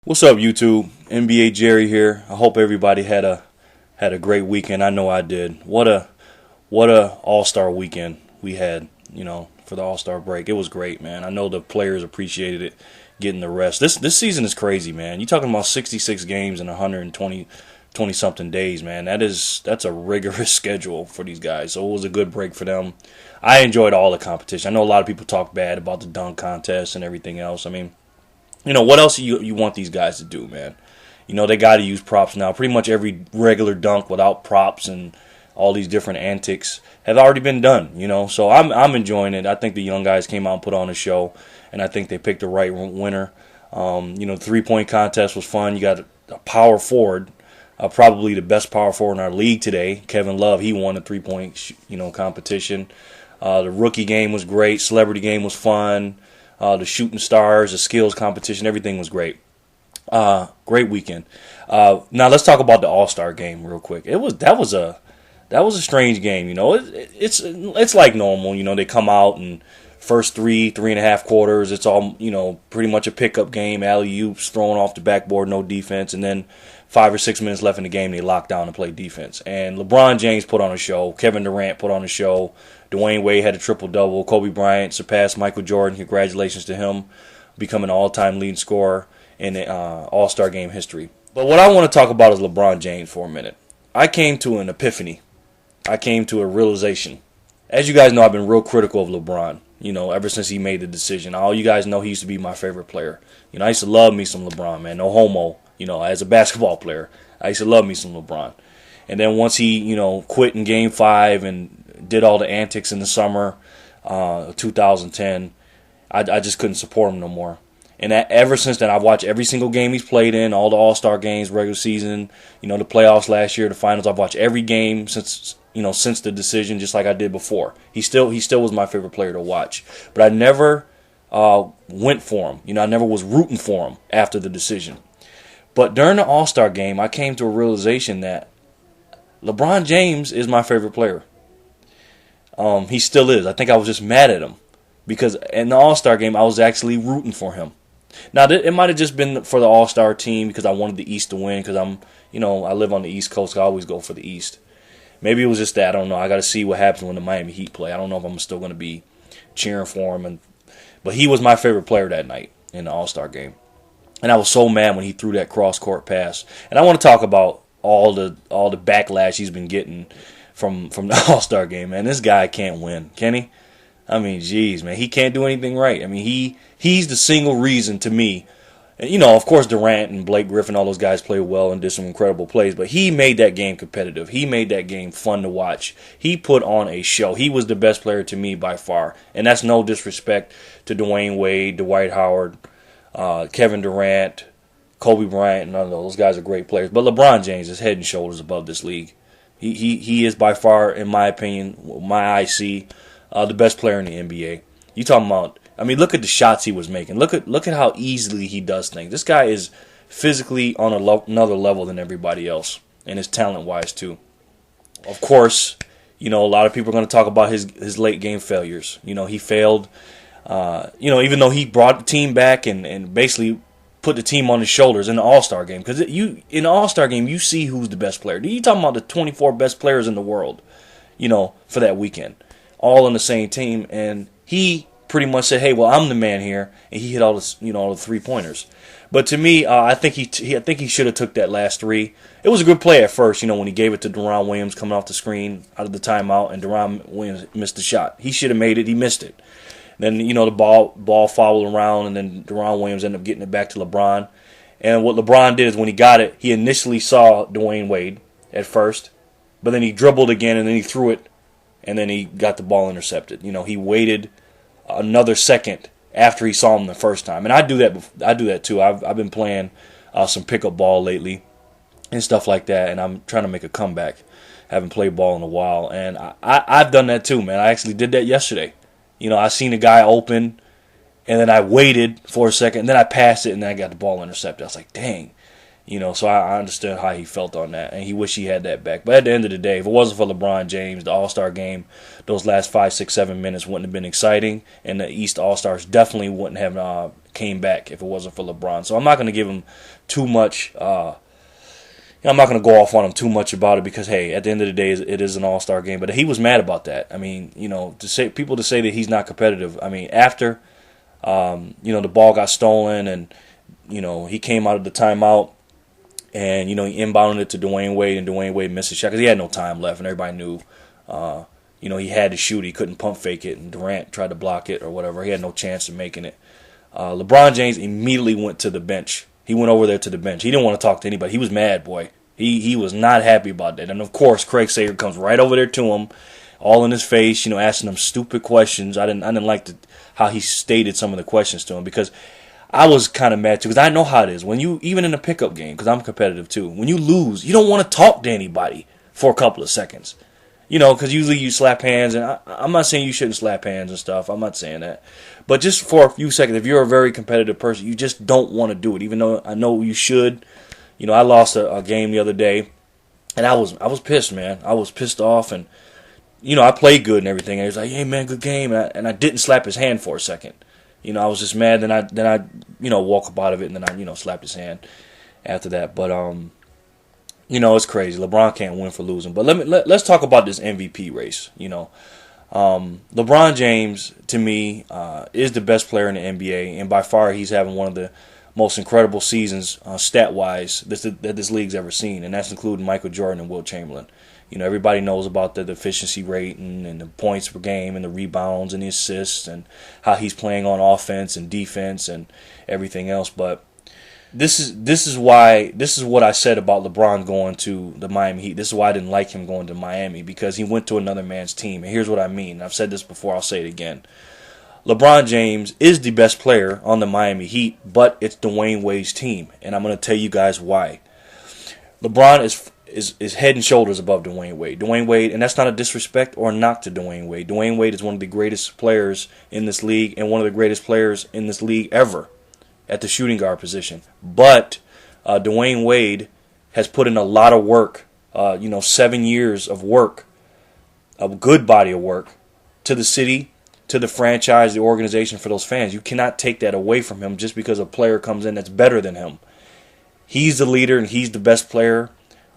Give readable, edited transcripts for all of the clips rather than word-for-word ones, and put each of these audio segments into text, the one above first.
What's up, YouTube? NBA Jerry here. I hope everybody had a great weekend. I know I did. What a All-Star weekend we had. For the All-Star break, it was great, man. I know the players appreciated it, getting the rest. This season is crazy, man. You're talking about 66 games in 120 something days, man. That's a rigorous schedule for these guys. So it was a good break for them. I enjoyed all the competition. I know a lot of people talk bad about the dunk contest and everything else. I mean, what else you want these guys to do, man? They got to use props now. Pretty much every regular dunk without props and all these different antics have already been done, So I'm enjoying it. I think the young guys came out and put on a show, and I think they picked the right winner. The three-point contest was fun. You got a power forward, probably the best power forward in our league today, Kevin Love. He won the three-point, competition. The rookie game was great. Celebrity game was fun. The shooting stars, the skills competition, everything was great. Great weekend. Now let's talk about the All-Star game real quick. That was a strange game. It's like normal. They come out and first three and a half quarters, it's all pretty much a pickup game. Alley-oops thrown off the backboard, no defense, and then 5 or 6 minutes left in the game, they lock down and play defense. And LeBron James put on a show. Kevin Durant put on a show. Dwayne Wade had a triple-double. Kobe Bryant surpassed Michael Jordan. Congratulations to him, becoming an all-time leading scorer in All-Star game history. But what I want to talk about is LeBron James for a minute. I came to an epiphany. I came to a realization. As you guys know, I've been real critical of LeBron, ever since he made the decision. All you guys know, he used to be my favorite player. I used to love me some LeBron, man. No homo, as a basketball player. I used to love me some LeBron. And then once he, quit in Game 5 and did all the antics in the summer of 2010, I just couldn't support him no more. And ever since then, I've watched every single game he's played in, all the All-Star games, regular season, the playoffs last year, the finals. I've watched every game since the decision, just like I did before. He still was my favorite player to watch. But I never went for him. I never was rooting for him after the decision. But during the All-Star game, I came to a realization that LeBron James is my favorite player. He still is. I think I was just mad at him because in the All-Star game, I was actually rooting for him. Now, it might have just been for the All-Star team because I wanted the East to win because I live on the East Coast. So I always go for the East. Maybe it was just that. I don't know. I got to see what happens when the Miami Heat play. I don't know if I'm still going to be cheering for him. But he was my favorite player that night in the All-Star game. And I was so mad when he threw that cross-court pass. And I want to talk about all the backlash he's been getting from the All-Star game, man. This guy can't win, can he? I mean, geez, man. He can't do anything right. I mean, he's the single reason to me. And, of course, Durant and Blake Griffin, all those guys played well and did some incredible plays, but he made that game competitive. He made that game fun to watch. He put on a show. He was the best player to me by far. And that's no disrespect to Dwayne Wade, Dwight Howard, Kevin Durant, Kobe Bryant. None of those guys are great players. But LeBron James is head and shoulders above this league. He is by far, in my opinion, my IC, the best player in the NBA. You talking about? I mean, look at the shots he was making. Look at how easily he does things. This guy is physically on another level than everybody else, and his talent-wise too. Of course, a lot of people are going to talk about his late game failures. He failed. Even though he brought the team back and basically put the team on his shoulders in the All-Star game. Because in the All-Star game, you see who's the best player. You talking about the 24 best players in the world, for that weekend, all on the same team, and he pretty much said, "Hey, well, I'm the man here," and he hit all the 3-pointers. But to me, I think he should have took that last three. It was a good play at first, when he gave it to Deron Williams coming off the screen out of the timeout, and Deron Williams missed the shot. He should have made it. He missed it. Then the ball fouled around, and then Deron Williams ended up getting it back to LeBron. And what LeBron did is when he got it, he initially saw Dwayne Wade at first, but then he dribbled again, and then he threw it, and then he got the ball intercepted. He waited another second after he saw him the first time, and I do that too. I've been playing some pickup ball lately and stuff like that, and I'm trying to make a comeback. I haven't played ball in a while, and I've done that too, man. I actually did that yesterday. I seen a guy open, and then I waited for a second, and then I passed it, and then I got the ball intercepted. I was like, dang. So I understood how he felt on that, and he wished he had that back. But at the end of the day, if it wasn't for LeBron James, the All-Star game, those last 5, 6, 7 minutes wouldn't have been exciting, and the East All-Stars definitely wouldn't have came back if it wasn't for LeBron. So I'm not going to give him too much. I'm not going to go off on him too much about it because, hey, at the end of the day, it is an All-Star game. But he was mad about that. I mean, to say that he's not competitive. I mean, after the ball got stolen and he came out of the timeout. And, he inbounded it to Dwayne Wade, and Dwayne Wade missed a shot because he had no time left, and everybody knew, he had to shoot. He couldn't pump fake it, and Durant tried to block it or whatever. He had no chance of making it. LeBron James immediately went to the bench. He went over there to the bench. He didn't want to talk to anybody. He was mad, boy. He was not happy about that. And, of course, Craig Sager comes right over there to him, all in his face, asking him stupid questions. I didn't like how he stated some of the questions to him because I was kind of mad too because I know how it is. When you, even in a pickup game, because I'm competitive too, when you lose, you don't want to talk to anybody for a couple of seconds. Because usually you slap hands, and I'm not saying you shouldn't slap hands and stuff. I'm not saying that. But just for a few seconds, if you're a very competitive person, you just don't want to do it, even though I know you should. I lost a game the other day, and I was pissed, man. I was pissed off, and, I played good and everything. And he was like, hey, man, good game. And I didn't slap his hand for a second. I was just mad. Then I walk up out of it, and then I, slapped his hand after that. But it's crazy. LeBron can't win for losing. But let's talk about this MVP race. LeBron James, to me, is the best player in the NBA, and by far he's having one of the most incredible seasons stat-wise that this league's ever seen, and that's including Michael Jordan and Wilt Chamberlain. Everybody knows about the efficiency rating and the points per game and the rebounds and the assists and how he's playing on offense and defense and everything else. But this is what I said about LeBron going to the Miami Heat. This is why I didn't like him going to Miami, because he went to another man's team. And here's what I mean. I've said this before. I'll say it again. LeBron James is the best player on the Miami Heat, but it's Dwayne Wade's team, and I'm going to tell you guys why. LeBron is head and shoulders above Dwayne Wade. Dwayne Wade, and that's not a disrespect or a knock to Dwayne Wade. Dwayne Wade is one of the greatest players in this league and one of the greatest players in this league ever at the shooting guard position. But Dwayne Wade has put in a lot of work, 7 years of work, a good body of work, to the city, to the franchise, the organization, for those fans. You cannot take that away from him just because a player comes in that's better than him. He's the leader and he's the best player,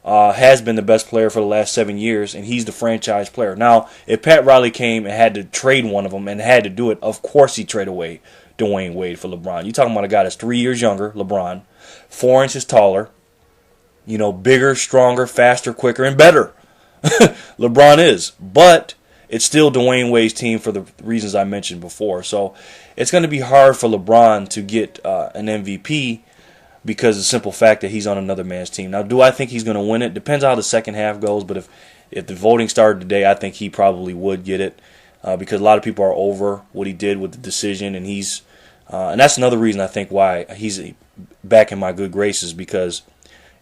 has been the best player for the last 7 years, and he's the franchise player. Now, if Pat Riley came and had to trade one of them and had to do it, of course he'd trade away Dwayne Wade for LeBron. You're talking about a guy that's 3 years younger, LeBron, 4 inches taller, bigger, stronger, faster, quicker, and better. LeBron is. But it's still Dwayne Wade's team for the reasons I mentioned before. So it's going to be hard for LeBron to get an MVP because of the simple fact that he's on another man's team. Now, do I think he's going to win it? Depends how the second half goes. But if the voting started today, I think he probably would get it because a lot of people are over what he did with the decision. And and that's another reason I think why he's back in my good graces, because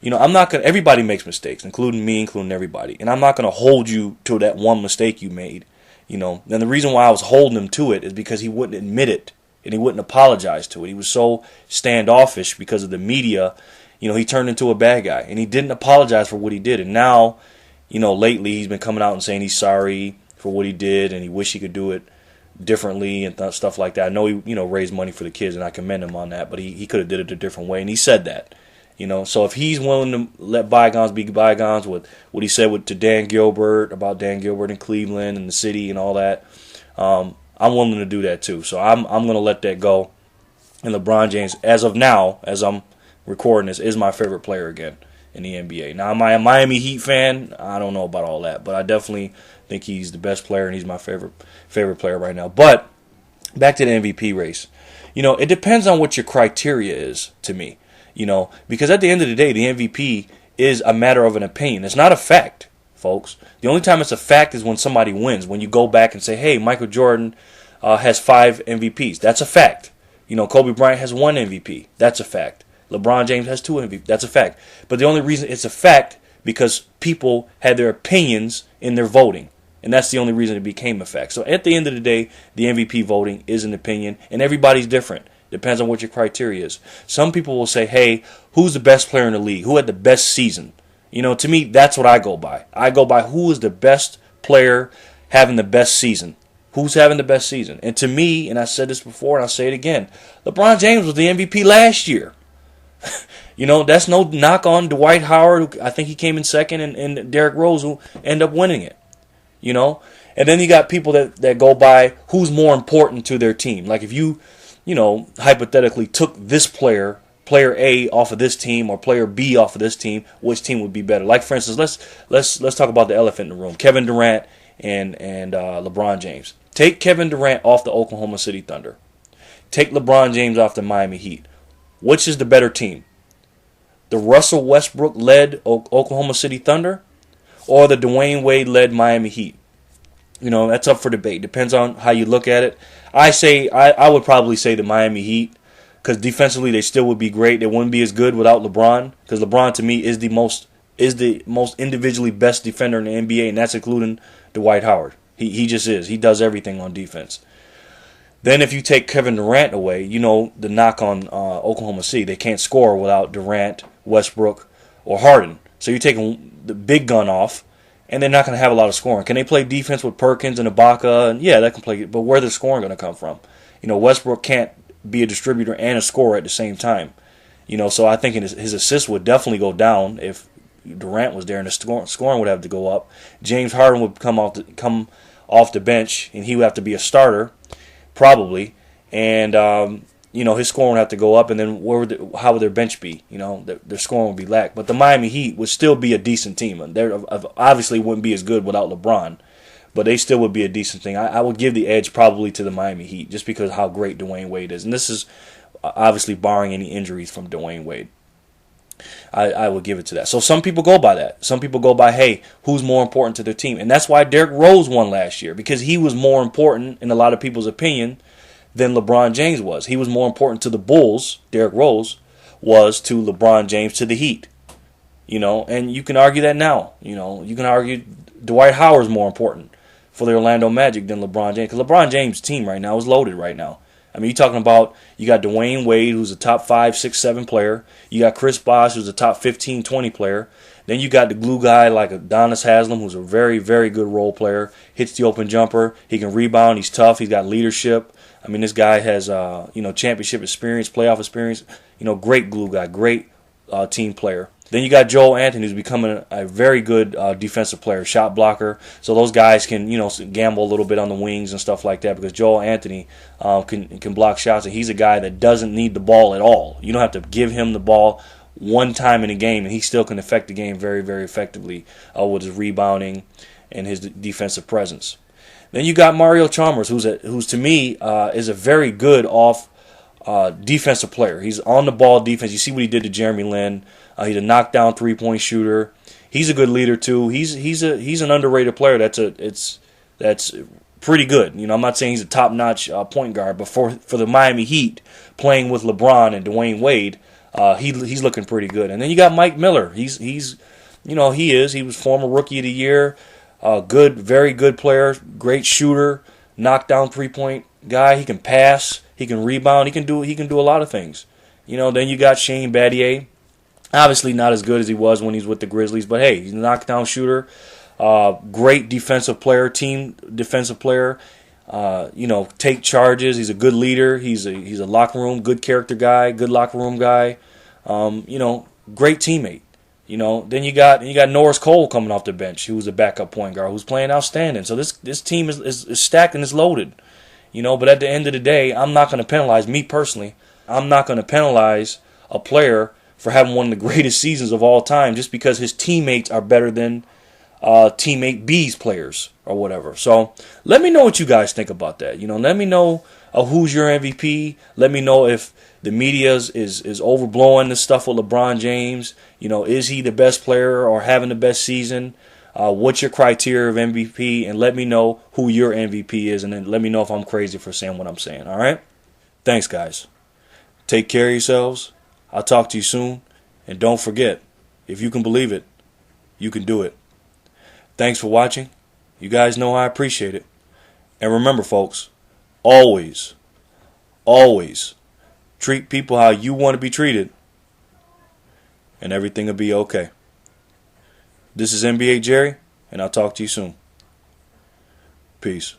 I'm not going to, everybody makes mistakes, including me, including everybody. And I'm not going to hold you to that one mistake you made, And the reason why I was holding him to it is because he wouldn't admit it and he wouldn't apologize to it. He was so standoffish because of the media. He turned into a bad guy and he didn't apologize for what he did. And now, lately he's been coming out and saying he's sorry for what he did and he wish he could do it differently and stuff like that. I know he, raised money for the kids and I commend him on that, but he could have did it a different way. And he said that. So if he's willing to let bygones be bygones with what he said to Dan Gilbert about Dan Gilbert in Cleveland and the city and all that, I'm willing to do that too. So I'm going to let that go. And LeBron James, as of now, as I'm recording this, is my favorite player again in the NBA. Now, am I a Miami Heat fan? I don't know about all that, but I definitely think he's the best player and he's my favorite player right now. But back to the MVP race. It depends on what your criteria is to me. Because at the end of the day, the MVP is a matter of an opinion. It's not a fact, folks. The only time it's a fact is when somebody wins. When you go back and say, hey, Michael Jordan has 5 MVPs. That's a fact. Kobe Bryant has 1 MVP. That's a fact. LeBron James has 2 MVPs. That's a fact. But the only reason it's a fact because people had their opinions in their voting. And that's the only reason it became a fact. So at the end of the day, the MVP voting is an opinion, and everybody's different. Depends on what your criteria is. Some people will say, hey, who's the best player in the league? Who had the best season? To me, that's what I go by. I go by who is the best player having the best season. Who's having the best season? And to me, and I said this before and I'll say it again, LeBron James was the MVP last year. That's no knock on Dwight Howard, who I think he came in second, and Derrick Rose, who ended up winning it. And then you got people that go by who's more important to their team. Like if you hypothetically took this player A off of this team or player B off of this team, which team would be better? Like for instance, let's talk about the elephant in the room: Kevin Durant and LeBron James. Take Kevin Durant off the Oklahoma City Thunder. Take LeBron James off the Miami Heat. Which is the better team? The Russell Westbrook-led Oklahoma City Thunder or the Dwayne Wade-led Miami Heat? That's up for debate. Depends on how you look at it. I would probably say the Miami Heat, because defensively they still would be great. They wouldn't be as good without LeBron, because LeBron to me is the most individually best defender in the NBA, and that's including Dwight Howard. He just is. He does everything on defense. Then if you take Kevin Durant away, the knock on Oklahoma City, they can't score without Durant, Westbrook, or Harden. So you're taking the big gun off, and they're not going to have a lot of scoring. Can they play defense with Perkins and Ibaka? And yeah, that can play. But where's the scoring going to come from? Westbrook can't be a distributor and a scorer at the same time. So I think his assists would definitely go down if Durant was there, and the scoring would have to go up. James Harden would come off the bench, and he would have to be a starter, probably. And his scoring would have to go up, and then how would their bench be? Their scoring would be lack. But the Miami Heat would still be a decent team. And they obviously wouldn't be as good without LeBron, but they still would be a decent thing. I would give the edge probably to the Miami Heat, just because of how great Dwayne Wade is. And this is obviously barring any injuries from Dwayne Wade. I would give it to that. So some people go by that. Some people go by, hey, who's more important to their team? And that's why Derrick Rose won last year, because he was more important, in a lot of people's opinion, than LeBron James was. He was more important to the Bulls, Derrick Rose, was to LeBron James, to the Heat. And you can argue that now. You can argue Dwight Howard's more important for the Orlando Magic than LeBron James, because LeBron James' team right now is loaded right now. I mean, you're talking about, you got Dwayne Wade, who's a top 5, 6, 7 player. You got Chris Bosh, who's a top 15, 20 player. Then you got the glue guy like Adonis Haslam, who's a very, very good role player. Hits the open jumper. He can rebound. He's tough. He's got leadership. I mean, this guy has, championship experience, playoff experience. Great glue guy, great team player. Then you got Joel Anthony, who's becoming a very good defensive player, shot blocker. So those guys can, gamble a little bit on the wings and stuff like that, because Joel Anthony can block shots, and he's a guy that doesn't need the ball at all. You don't have to give him the ball one time in a game, and he still can affect the game very, very effectively with his rebounding and his defensive presence. Then you got Mario Chalmers, who's to me is a very good defensive player. He's on the ball defense. You see what he did to Jeremy Lin. He's a knockdown 3-point shooter. He's a good leader too. He's an underrated player. That's pretty good. I'm not saying he's a top-notch point guard, but for the Miami Heat, playing with LeBron and Dwayne Wade, he's looking pretty good. And then you got Mike Miller. He was former Rookie of the Year. Very good player, great shooter, knockdown 3-point guy. He can pass, he can rebound, he can do a lot of things. Then you got Shane Battier. Obviously not as good as he was when he's with the Grizzlies, but hey, he's a knockdown shooter, great defensive player, team defensive player. Take charges. He's a good leader. He's a locker room, good character guy, good locker room guy. Great teammate. Then you got Norris Cole coming off the bench, who's a backup point guard, who's playing outstanding. So this team is stacked and is loaded. But at the end of the day, I'm not going to penalize, me personally, I'm not going to penalize a player for having one of the greatest seasons of all time just because his teammates are better than teammate B's players or whatever. So let me know what you guys think about that. Let me know who's your MVP. Let me know if the media is overblowing this stuff with LeBron James. Is he the best player or having the best season? What's your criteria of MVP? And let me know who your MVP is, and then let me know if I'm crazy for saying what I'm saying. All right? Thanks, guys. Take care of yourselves. I'll talk to you soon. And don't forget, if you can believe it, you can do it. Thanks for watching. You guys know I appreciate it. And remember, folks, always, always Treat people how you want to be treated, and everything will be okay. This is NBA Jerry, and I'll talk to you soon. Peace.